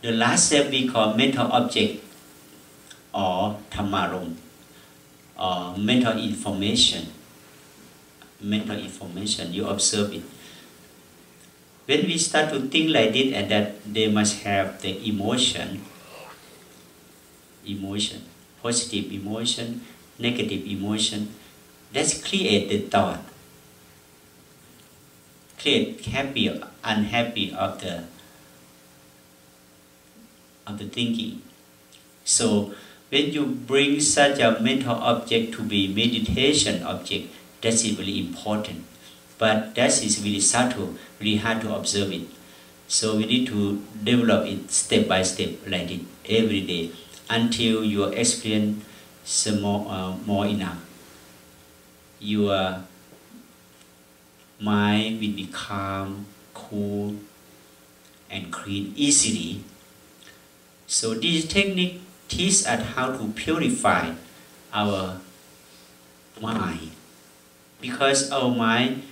The last step we call mental object or Dhammarum or mental information. Mental information, you observe it. When we start to think like this, and that they must have the emotion, positive emotion, negative emotion, let's create the thought, create happy or unhappy of the thinking. So when you bring such a mental object to be meditation object, that's really important. But that is really subtle, really hard to observe it. So we need to develop it step by step like it every day until your experience more enough. Your mind will be calm, cool, and clean easily. So this technique teaches us how to purify our mind, because our mind,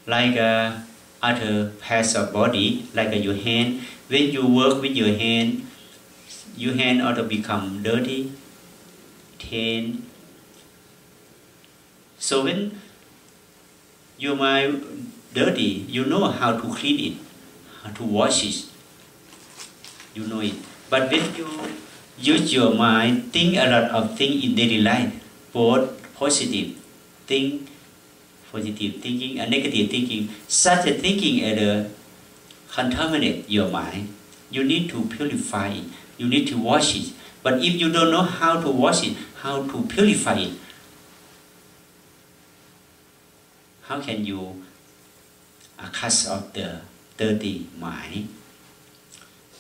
like other parts of body, like your hand, when you work with your hand also become dirty, taint. So when your mind dirty, you know how to clean it, how to wash it, you know it. But when you use your mind, think a lot of things in daily life, both positive thinking and negative thinking, such a thinking contaminate your mind. You need to purify it, you need to wash it. But if you don't know how to wash it, how to purify it, how can you cast off the dirty mind?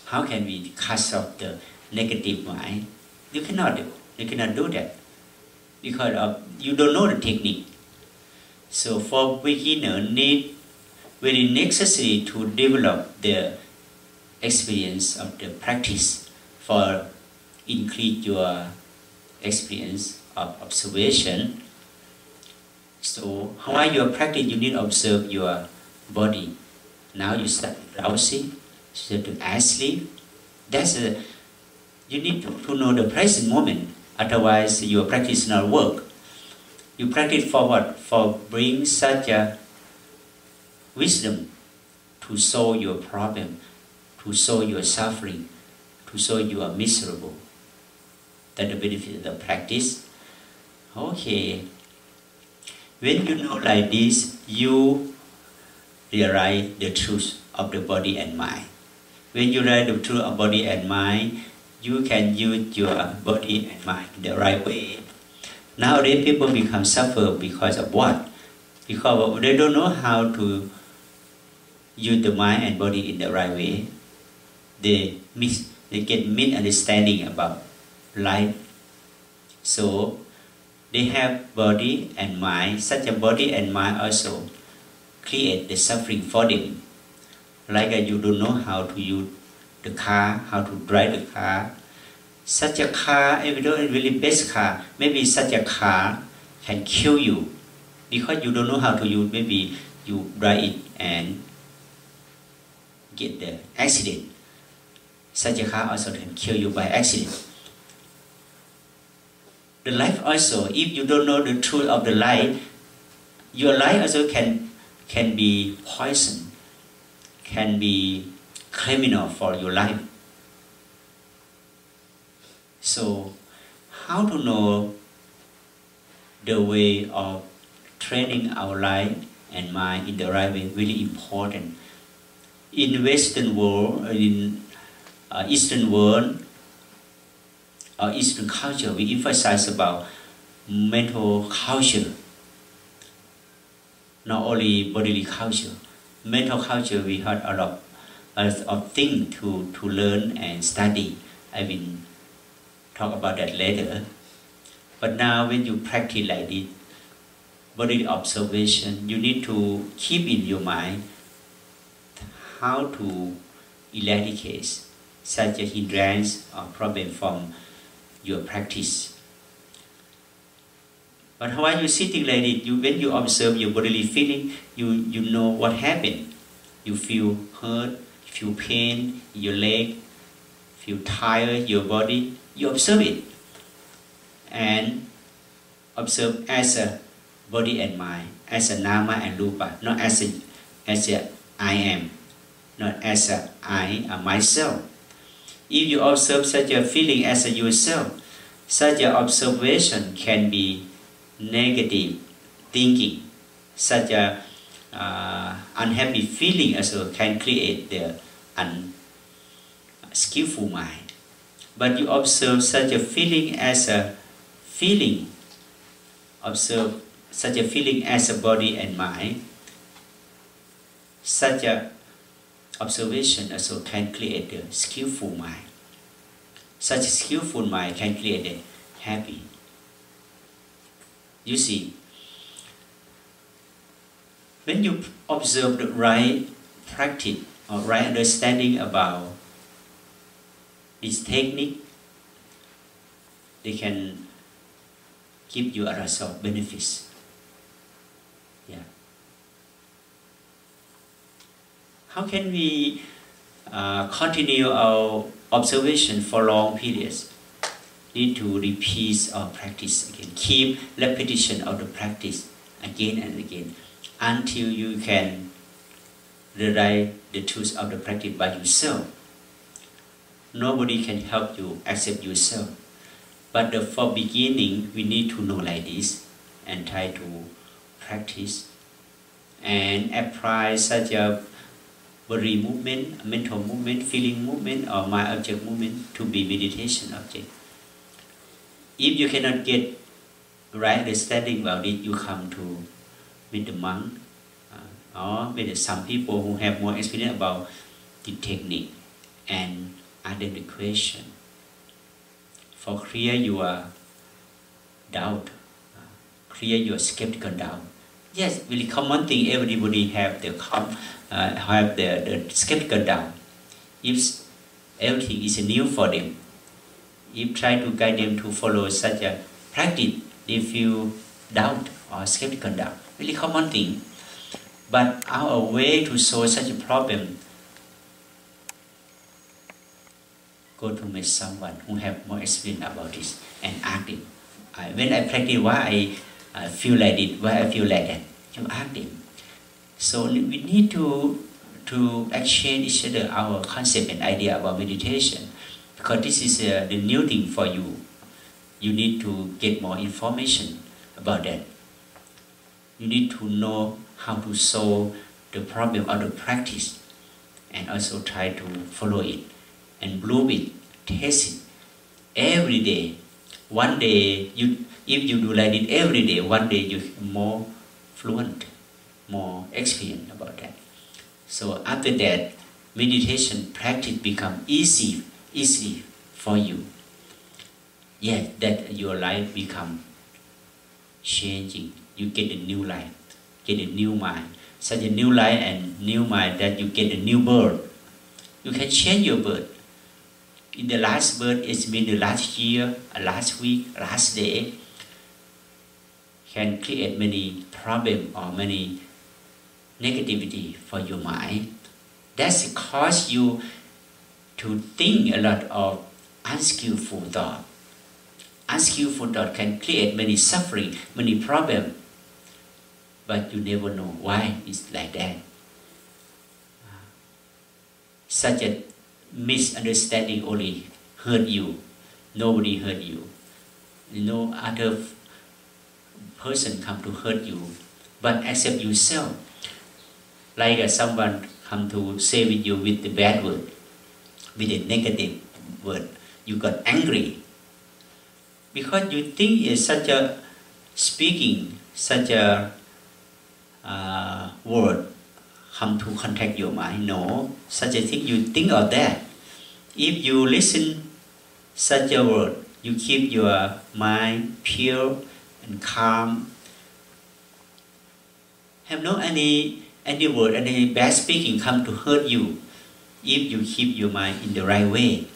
How can we cast off the negative mind? You cannot do that because you don't know the technique. So for beginner, need very necessary to develop the experience of the practice for increase your experience of observation. So while you practice, you need to observe your body. Now you start drowsy, start to asleep. You need to know the present moment. Otherwise, your practice not work. You practice for what? For bring such a wisdom to solve your problem, to solve your suffering, to solve you are miserable. That's the benefit of the practice. Okay. When you know like this, you realize the truth of the body and mind. When you realize the truth of body and mind, you can use your body and mind in the right way. Nowadays, people become suffer because of what? Because they don't know how to use the mind and body in the right way. They get misunderstanding about life. So they have body and mind. Such a body and mind also create the suffering for them. Like you don't know how to use the car, how to drive the car. Such a car, if you don't really best car, maybe such a car can kill you because you don't know how to use. Maybe you drive it and get the accident. Such a car also can kill you by accident. The life also, if you don't know the truth of the life, your life also can be poison, can be criminal for your life. So, how to know the way of training our life and mind in the right way? Really important. In Western world, in Eastern world, or Eastern culture, we emphasize about mental culture. Not only bodily culture, mental culture. We had a lot of things to learn and study. I will talk about that later. But now when you practice like this, bodily observation, you need to keep in your mind how to eradicate such a hindrance or problem from your practice. But while you're sitting like this, when you observe your bodily feeling, you know what happened. You feel hurt, you feel pain in your leg, feel tired, your body, you observe it. And observe as a body and mind, as a nama and rupa, not as a I am, not as a I am myself. If you observe such a feeling as a yourself, such an observation can be negative thinking. Such a unhappy feeling also can create the unskillful mind. But you observe such a feeling as a feeling, observe such a feeling as a body and mind, such a observation also can create a skillful mind. Such a skillful mind can create a happy. You see, when you observe the right practice or right understanding about this technique, they can give you a lot of benefits. Yeah. How can we continue our observation for long periods? Need to repeat our practice again. Keep repetition of the practice again and again until you can realize the truth of the practice by yourself. Nobody can help you except yourself. But for beginning, we need to know like this and try to practice and apply such a body movement, mental movement, feeling movement, or mind object movement to be meditation object. If you cannot get right understanding about it, you come to meet the monk or with some people who have more experience about the technique and ask them the question for clear your doubt, clear your skeptical doubt. Yes, really common thing. Everybody have the skeptical doubt. If everything is new for them, if try to guide them to follow such a practice, they feel doubt or skeptical doubt. Really common thing. But our way to solve such a problem, go to meet someone who have more experience about this and ask them. When I practice, why I feel like it, why I feel like that? You ask them. So we need to exchange each other our concept and idea about meditation, because this is the new thing for you. You need to get more information about that. You need to know how to solve the problem of the practice and also try to follow it and bloom it, taste it every day. One day, if you do like it every day, one day you're more fluent, more experienced about that. So after that, meditation practice become easy for you. Yes, that your life become changing. You get a new life, get a new mind. Such a new life and new mind that you get a new birth. You can change your birth. In the last birth, it means the last year, last week, last day, can create many problems or many negativity for your mind. That's cause you to think a lot of unskillful thought. Unskillful thought can create many suffering, many problems, but you never know why it's like that. Such a misunderstanding only hurt you. Nobody hurt you. No other person come to hurt you, but except yourself. Like someone come to say with you with the bad word, with a negative word, you got angry because you think it's such a speaking, such a word come to contact your mind. No, such a thing you think of that. If you listen such a word, you keep your mind pure and calm. Have no any word, any bad speaking come to hurt you if you keep your mind in the right way.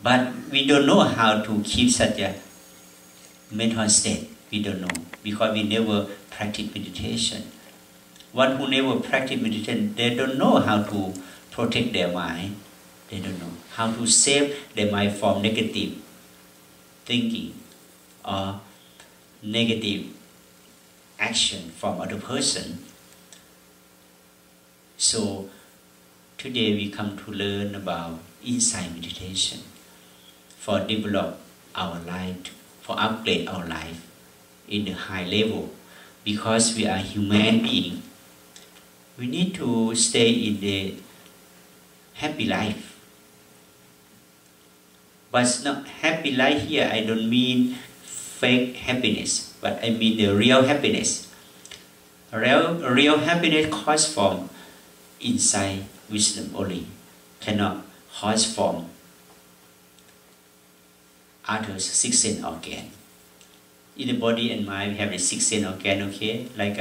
But we don't know how to keep such a mental state. We don't know because we never practice meditation. One who never practice meditation, they don't know how to protect their mind. They don't know how to save their mind from negative thinking or negative action from other person. So today we come to learn about insight meditation for develop our life, for upgrade our life in the high level. Because we are human being, we need to stay in the happy life. But not happy life here, I don't mean fake happiness, but I mean the real happiness. Real happiness comes from inside wisdom only, cannot cause from others' six sense organ. In the body and mind, we have the six sense organ, okay, like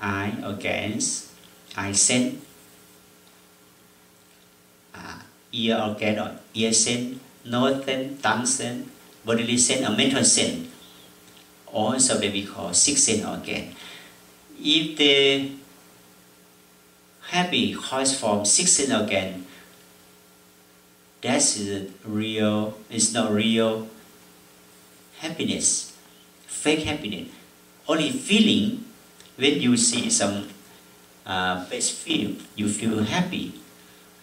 eye organs, eye sense, ear organ or ear sense, nose sense, tongue sense, bodily sense or mental sense. Also that we call six sense organ. If the happy comes from six sense organ, that's real, it's not real happiness, fake happiness. Only feeling, when you see some face film, you feel happy.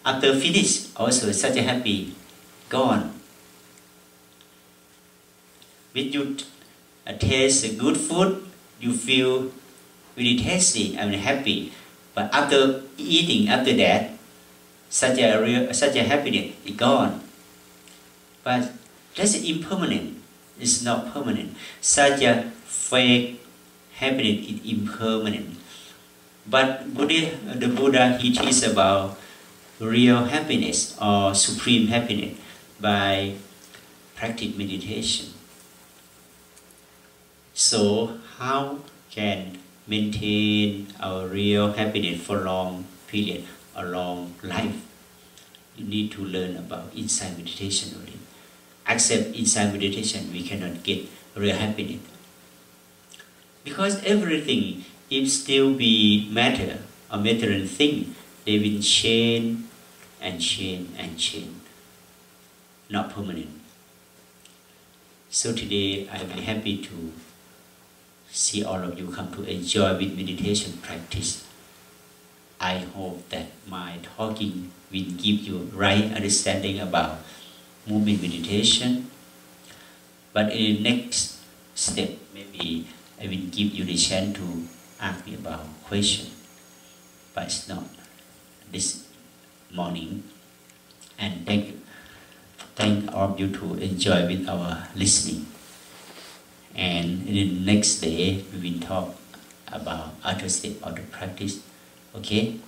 After finish, also such a happy, gone. When you taste good food, you feel really tasty and happy. But after eating, after that, such a happiness is gone. But that's impermanent. It's not permanent. Such a fake happiness is impermanent. But the Buddha, he teaches about real happiness or supreme happiness by practice meditation. So how can maintain our real happiness for long period, a long life? You need to learn about insight meditation only. Except insight meditation, we cannot get real happiness. Because everything, if still be matter, a material thing, they will change and change and change, not permanent. So today I will be happy to see all of you come to enjoy with meditation practice. I hope that my talking will give you right understanding about movement meditation. But in the next step, maybe I will give you the chance to ask me about question. But it's not this morning. And thank all of you to enjoy with our listening. And in the next day, we will talk about other step of the practice. Okay?